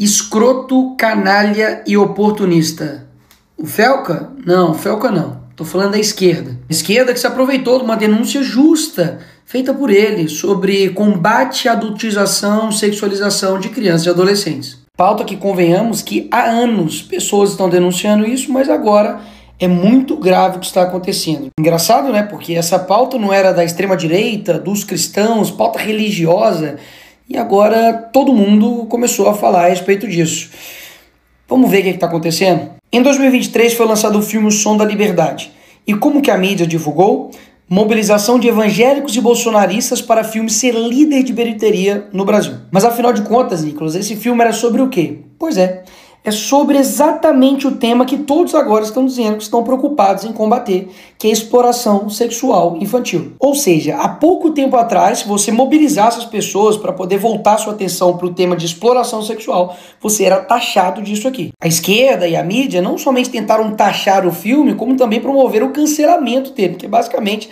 escroto, canalha e oportunista. O Felca? Não, o Felca não. Tô falando da esquerda. A esquerda que se aproveitou de uma denúncia justa feita por ele sobre combate à adultização, sexualização de crianças e adolescentes. Pauta que, convenhamos, que há anos pessoas estão denunciando isso, mas agora é muito grave o que está acontecendo. Engraçado, né? Porque essa pauta não era da extrema-direita, dos cristãos, pauta religiosa, e agora todo mundo começou a falar a respeito disso. Vamos ver o que está acontecendo? Em 2023 foi lançado o filme O Som da Liberdade. E como que a mídia divulgou? Mobilização de evangélicos e bolsonaristas para filme ser líder de bilheteria no Brasil. Mas afinal de contas, Nicolas, esse filme era sobre o quê? Pois é sobre exatamente o tema que todos agora estão dizendo que estão preocupados em combater, que é a exploração sexual infantil. Ou seja, há pouco tempo atrás, se você mobilizasse as pessoas para poder voltar sua atenção para o tema de exploração sexual, você era taxado disso aqui. A esquerda e a mídia não somente tentaram taxar o filme, como também promover o cancelamento dele, que basicamente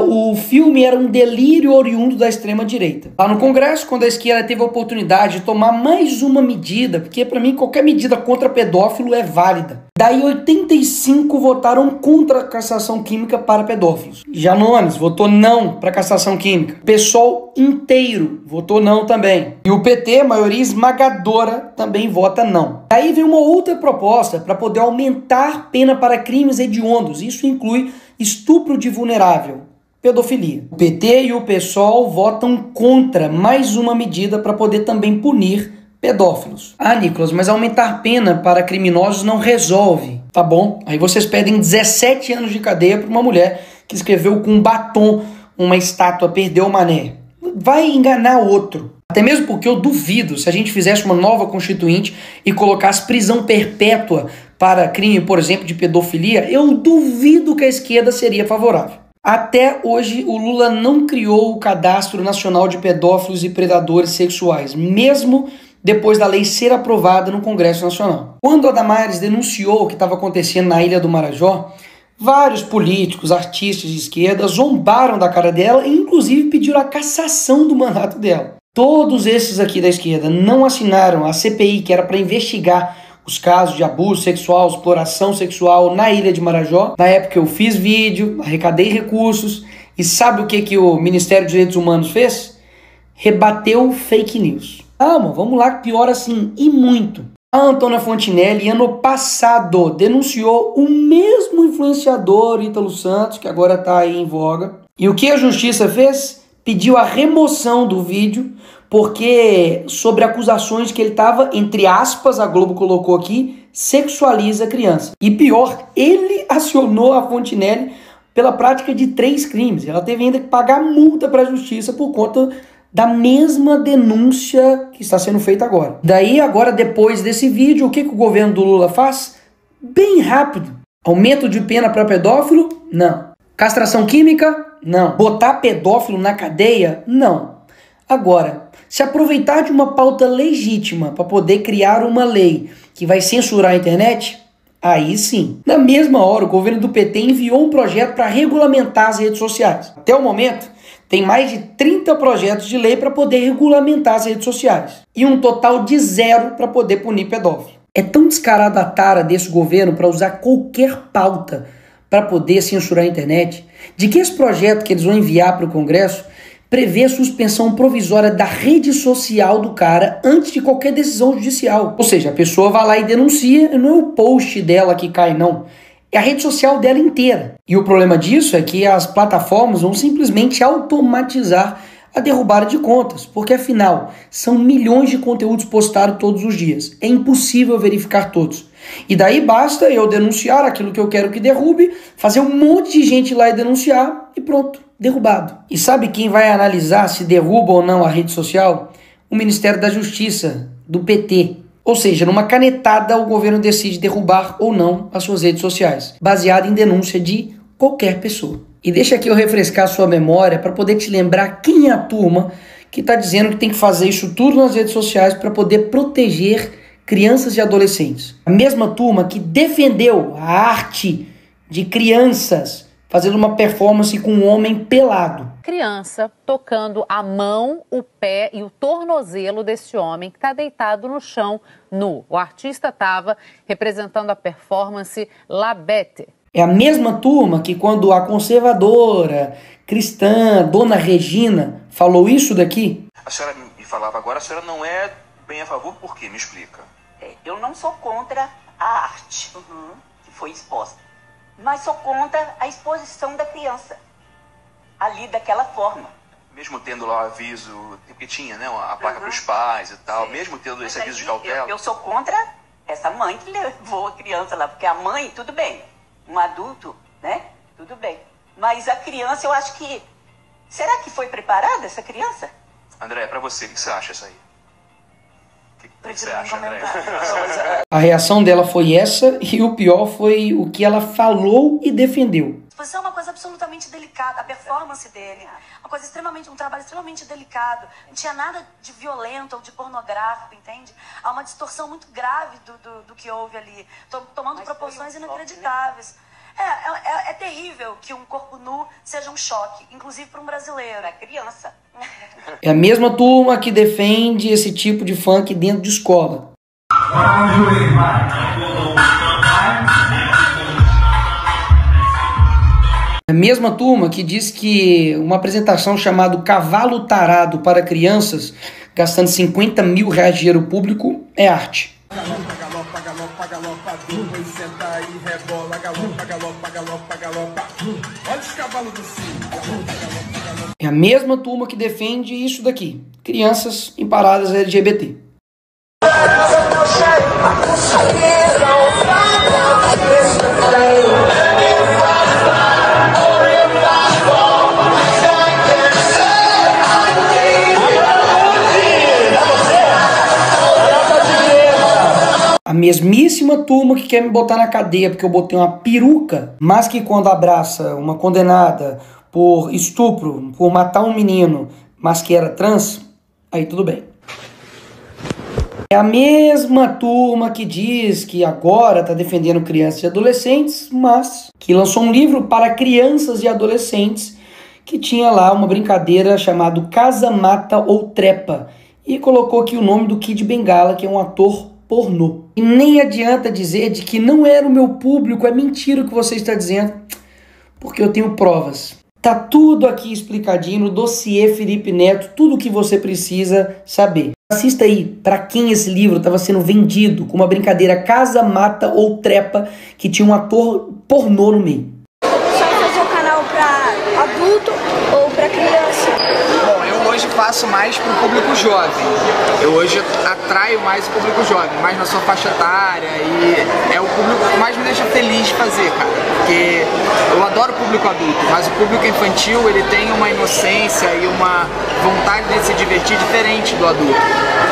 o filme era um delírio oriundo da extrema-direita. Lá no Congresso, quando a esquerda teve a oportunidade de tomar mais uma medida, porque para mim qualquer medida contra pedófilo é válida. Daí 85 votaram contra a castração química para pedófilos. Janones votou não para a castração química. O PSOL inteiro votou não também. E o PT, maioria esmagadora, também vota não. Daí veio uma outra proposta para poder aumentar pena para crimes hediondos. Isso inclui estupro de vulnerável, pedofilia. O PT e o PSOL votam contra mais uma medida para poder também punir pedófilos. Ah, Nicolas, mas aumentar pena para criminosos não resolve. Tá bom, aí vocês pedem 17 anos de cadeia para uma mulher que escreveu com batom uma estátua "Perdeu o Mané". Vai enganar outro. Até mesmo porque eu duvido, se a gente fizesse uma nova constituinte e colocasse prisão perpétua para crime, por exemplo, de pedofilia, eu duvido que a esquerda seria favorável. Até hoje, o Lula não criou o Cadastro Nacional de Pedófilos e Predadores Sexuais, mesmo depois da lei ser aprovada no Congresso Nacional. Quando a Damares denunciou o que estava acontecendo na Ilha do Marajó, vários políticos, artistas de esquerda zombaram da cara dela e inclusive pediram a cassação do mandato dela. Todos esses aqui da esquerda não assinaram a CPI, que era para investigar os casos de abuso sexual, exploração sexual na Ilha de Marajó. Na época eu fiz vídeo, arrecadei recursos, e sabe o que o Ministério dos Direitos Humanos fez? Rebateu fake news. Calma, vamos lá, pior assim, e muito. A Antônia Fontinelli, ano passado, denunciou o mesmo influenciador Ítalo Santos, que agora está aí em voga. E o que a justiça fez? Pediu a remoção do vídeo, porque sobre acusações que ele estava, entre aspas, a Globo colocou aqui, sexualiza a criança. E pior, ele acionou a Fontinelli pela prática de 3 crimes. Ela teve ainda que pagar multa para a justiça por conta da mesma denúncia que está sendo feita agora. Daí, agora, depois desse vídeo, o que o governo do Lula faz? Bem rápido. Aumento de pena para pedófilo? Não. Castração química? Não. Botar pedófilo na cadeia? Não. Agora, se aproveitar de uma pauta legítima para poder criar uma lei que vai censurar a internet, aí sim. Na mesma hora, o governo do PT enviou um projeto para regulamentar as redes sociais. Até o momento, tem mais de 30 projetos de lei para poder regulamentar as redes sociais. E um total de 0 para poder punir pedófilo. É tão descarada a tara desse governo para usar qualquer pauta para poder censurar a internet, de que esse projeto que eles vão enviar para o Congresso prevê a suspensão provisória da rede social do cara antes de qualquer decisão judicial. Ou seja, a pessoa vai lá e denuncia, não é o post dela que cai, não. É a rede social dela inteira. E o problema disso é que as plataformas vão simplesmente automatizar a derrubada de contas, porque afinal, são milhões de conteúdos postados todos os dias. É impossível verificar todos. E daí basta eu denunciar aquilo que eu quero que derrube, fazer um monte de gente lá e denunciar e pronto, derrubado. E sabe quem vai analisar se derruba ou não a rede social? O Ministério da Justiça, do PT. Ou seja, numa canetada o governo decide derrubar ou não as suas redes sociais, baseado em denúncia de qualquer pessoa. E deixa aqui eu refrescar a sua memória para poder te lembrar quem é a turma que está dizendo que tem que fazer isso tudo nas redes sociais para poder proteger crianças e adolescentes. A mesma turma que defendeu a arte de crianças fazendo uma performance com um homem pelado. Criança tocando a mão, o pé e o tornozelo desse homem que está deitado no chão, nu. O artista estava representando a performance La Bête. É a mesma turma que quando a conservadora, cristã, Dona Regina, falou isso daqui. A senhora me falava agora, a senhora não é bem a favor, por quê? Me explica. Eu não sou contra a arte que foi exposta, mas sou contra a exposição da criança ali daquela forma. Mesmo tendo lá o aviso, porque tinha, né, a placa para os pais e tal, sim, mesmo tendo esse aviso de cautela. Eu sou contra essa mãe que levou a criança lá, porque a mãe, tudo bem, um adulto, né, tudo bem. Mas a criança, eu acho que... Será que foi preparada essa criança? André, para você, o que você acha isso aí? O que você acha, André? A reação dela foi essa, e o pior foi o que ela falou e defendeu. A exposição é uma coisa absolutamente delicada, a performance dele, um trabalho extremamente delicado. Não tinha nada de violento ou de pornográfico, entende? Há uma distorção muito grave do que houve ali, tomando proporções inacreditáveis. É terrível que um corpo nu seja um choque, inclusive para um brasileiro. É criança. É a mesma turma que defende esse tipo de funk dentro de escola. É a mesma turma que diz que uma apresentação chamada Cavalo Tarado para crianças, gastando 50 mil reais de dinheiro público, é arte. É a mesma turma que defende isso daqui, crianças em paradas LGBT. A mesmíssima turma que quer me botar na cadeia porque eu botei uma peruca, mas que quando abraça uma condenada por estupro, por matar um menino, mas que era trans, aí tudo bem. É a mesma turma que diz que agora está defendendo crianças e adolescentes, mas que lançou um livro para crianças e adolescentes que tinha lá uma brincadeira chamada Casa, Mata ou Trepa e colocou aqui o nome do Kid Bengala, que é um ator pornô. E nem adianta dizer de que não era o meu público, é mentira o que você está dizendo, porque eu tenho provas. Tá tudo aqui explicadinho no dossiê Felipe Neto, tudo o que você precisa saber. Assista aí para quem esse livro estava sendo vendido com uma brincadeira Casa, Mata ou Trepa que tinha um ator pornô no meio. Só fazer um canal para adulto ou para criança? Bom, eu hoje faço mais para o público jovem. Eu hoje atraio mais o público jovem, mais na sua faixa etária, e é o público que mais me deixa feliz de fazer, cara. Porque eu adoro o público adulto, mas o público infantil, ele tem uma inocência e uma vontade de se divertir diferente do adulto.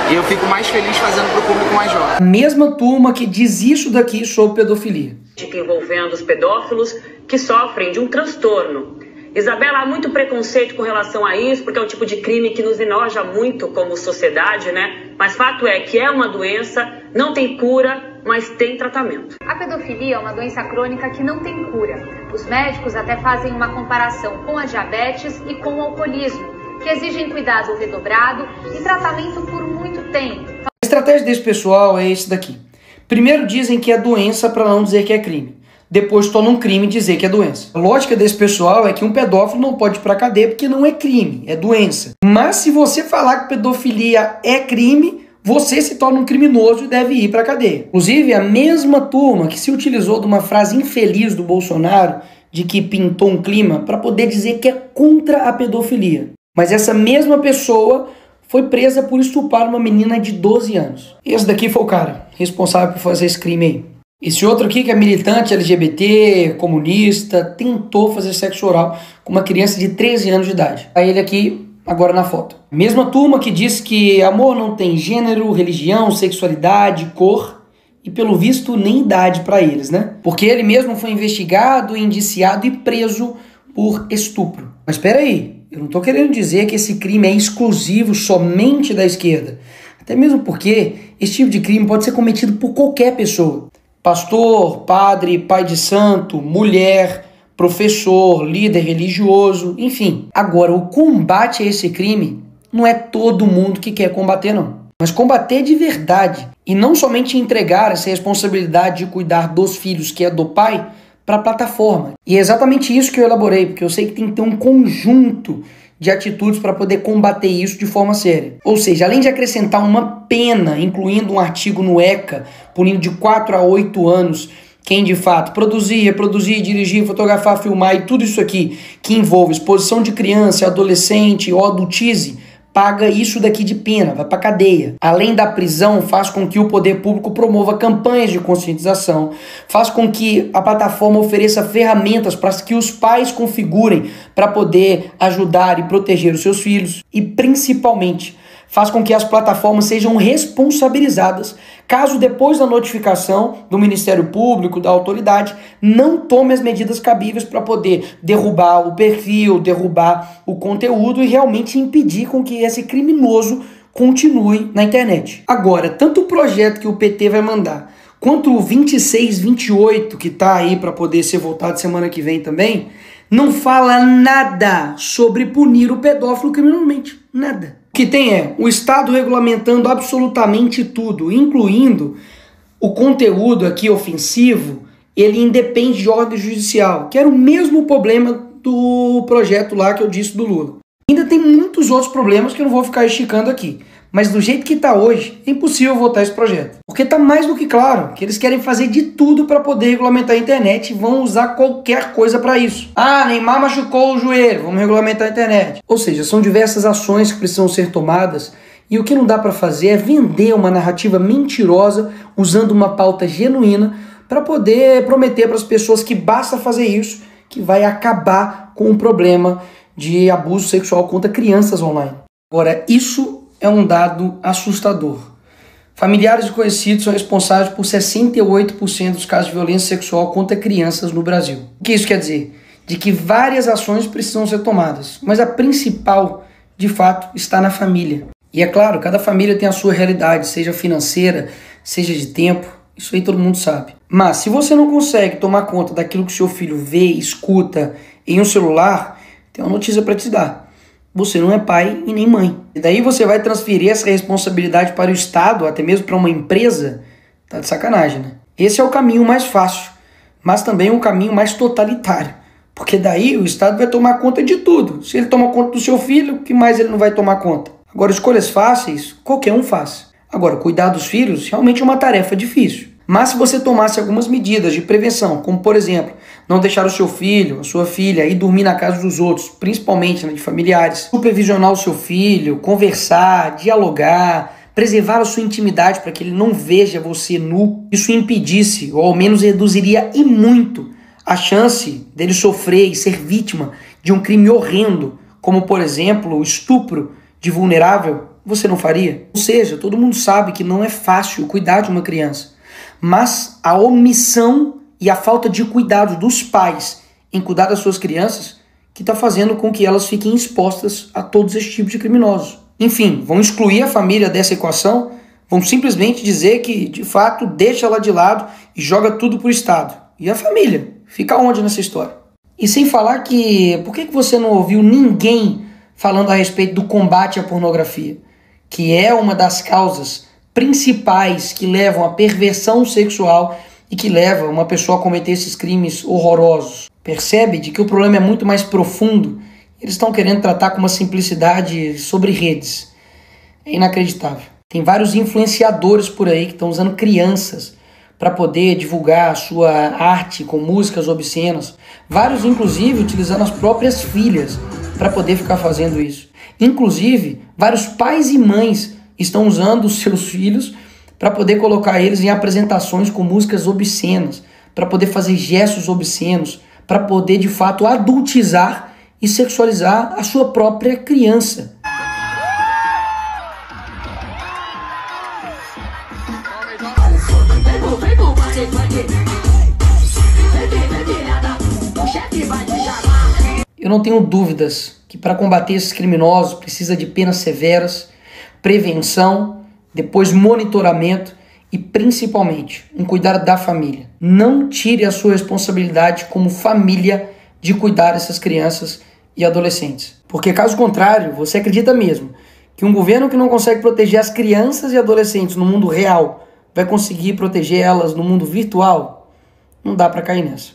E eu fico mais feliz fazendo para o público mais jovem. A mesma turma que diz isso daqui sobre pedofilia. Envolvendo os pedófilos que sofrem de um transtorno. Isabela, há muito preconceito com relação a isso, porque é um tipo de crime que nos enoja muito como sociedade, né? Mas fato é que é uma doença, não tem cura, mas tem tratamento. A pedofilia é uma doença crônica que não tem cura. Os médicos até fazem uma comparação com a diabetes e com o alcoolismo, que exigem cuidado redobrado e tratamento por muito tempo. A estratégia desse pessoal é esse daqui. Primeiro dizem que é doença para não dizer que é crime. Depois torna um crime dizer que é doença. A lógica desse pessoal é que um pedófilo não pode ir pra cadeia porque não é crime, é doença. Mas se você falar que pedofilia é crime, você se torna um criminoso e deve ir pra cadeia. Inclusive, a mesma turma que se utilizou de uma frase infeliz do Bolsonaro, de que pintou um clima, para poder dizer que é contra a pedofilia. Mas essa mesma pessoa foi presa por estuprar uma menina de 12 anos. Esse daqui foi o cara responsável por fazer esse crime aí. Esse outro aqui, que é militante LGBT, comunista, tentou fazer sexo oral com uma criança de 13 anos de idade. Aí ele aqui, agora na foto. Mesma turma que diz que amor não tem gênero, religião, sexualidade, cor e, pelo visto, nem idade para eles, né? Porque ele mesmo foi investigado, indiciado e preso por estupro. Mas espera aí, eu não tô querendo dizer que esse crime é exclusivo somente da esquerda. Até mesmo porque esse tipo de crime pode ser cometido por qualquer pessoa. Pastor, padre, pai de santo, mulher, professor, líder religioso, enfim. Agora, o combate a esse crime não é todo mundo que quer combater, não. Mas combater de verdade e não somente entregar essa responsabilidade de cuidar dos filhos, que é do pai, para a plataforma. E é exatamente isso que eu elaborei, porque eu sei que tem que ter um conjunto de atitudes para poder combater isso de forma séria. Ou seja, além de acrescentar uma pena, incluindo um artigo no ECA, punindo de 4 a 8 anos quem de fato produzir, dirigir, fotografar, filmar e tudo isso aqui que envolve exposição de criança, adolescente ou adultize, paga isso daqui de pena, vai para cadeia. Além da prisão, faz com que o poder público promova campanhas de conscientização, faz com que a plataforma ofereça ferramentas para que os pais configurem para poder ajudar e proteger os seus filhos e, principalmente, faz com que as plataformas sejam responsabilizadas caso depois da notificação do Ministério Público, da autoridade, não tome as medidas cabíveis para poder derrubar o perfil, derrubar o conteúdo e realmente impedir com que esse criminoso continue na internet. Agora, tanto o projeto que o PT vai mandar, quanto o 2628, que está aí para poder ser votado semana que vem também, não fala nada sobre punir o pedófilo criminalmente. Nada. O que tem é o Estado regulamentando absolutamente tudo, incluindo o conteúdo aqui ofensivo, ele independe de ordem judicial, que era o mesmo problema do projeto lá que eu disse do Lula. Ainda tem muitos outros problemas que eu não vou ficar esticando aqui, mas do jeito que está hoje, é impossível votar esse projeto. Porque está mais do que claro que eles querem fazer de tudo para poder regulamentar a internet e vão usar qualquer coisa para isso. Ah, Neymar machucou o joelho, vamos regulamentar a internet. Ou seja, são diversas ações que precisam ser tomadas e o que não dá para fazer é vender uma narrativa mentirosa usando uma pauta genuína para poder prometer para as pessoas que basta fazer isso, que vai acabar com o problema de abuso sexual contra crianças online. Agora, isso é um dado assustador. Familiares e conhecidos são responsáveis por 68% dos casos de violência sexual contra crianças no Brasil. O que isso quer dizer? De que várias ações precisam ser tomadas, mas a principal, de fato, está na família. E é claro, cada família tem a sua realidade, seja financeira, seja de tempo, isso aí todo mundo sabe. Mas se você não consegue tomar conta daquilo que seu filho vê, escuta em um celular, tem uma notícia para te dar. Você não é pai e nem mãe. E daí você vai transferir essa responsabilidade para o Estado, até mesmo para uma empresa? Tá de sacanagem, né? Esse é o caminho mais fácil, mas também o caminho mais totalitário. Porque daí o Estado vai tomar conta de tudo. Se ele toma conta do seu filho, o que mais ele não vai tomar conta? Agora, escolhas fáceis, qualquer um faz. Agora, cuidar dos filhos realmente é uma tarefa difícil. Mas se você tomasse algumas medidas de prevenção, como por exemplo, não deixar o seu filho, a sua filha ir dormir na casa dos outros, principalmente de familiares, supervisionar o seu filho, conversar, dialogar, preservar a sua intimidade para que ele não veja você nu, isso impedisse, ou ao menos reduziria e muito, a chance dele sofrer e ser vítima de um crime horrendo, como por exemplo o estupro de vulnerável, você não faria? Ou seja, todo mundo sabe que não é fácil cuidar de uma criança. Mas a omissão e a falta de cuidado dos pais em cuidar das suas crianças que está fazendo com que elas fiquem expostas a todos esses tipos de criminosos. Enfim, vão excluir a família dessa equação, vão simplesmente dizer que, de fato, deixa ela de lado e joga tudo para o Estado. E a família? Fica onde nessa história? E sem falar que, por que você não ouviu ninguém falando a respeito do combate à pornografia, que é uma das causas principais que levam à perversão sexual e que levam uma pessoa a cometer esses crimes horrorosos? Percebe de que o problema é muito mais profundo. Eles estão querendo tratar com uma simplicidade sobre redes. É inacreditável. Tem vários influenciadores por aí que estão usando crianças para poder divulgar a sua arte com músicas obscenas. Vários, inclusive, utilizando as próprias filhas para poder ficar fazendo isso. Inclusive, vários pais e mães estão usando os seus filhos para poder colocar eles em apresentações com músicas obscenas, para poder fazer gestos obscenos, para poder, de fato, adultizar e sexualizar a sua própria criança. Eu não tenho dúvidas que para combater esses criminosos precisa de penas severas, prevenção, depois monitoramento e principalmente um cuidado da família. Não tire a sua responsabilidade como família de cuidar dessas crianças e adolescentes. Porque caso contrário, você acredita mesmo que um governo que não consegue proteger as crianças e adolescentes no mundo real vai conseguir proteger elas no mundo virtual? Não dá para cair nessa.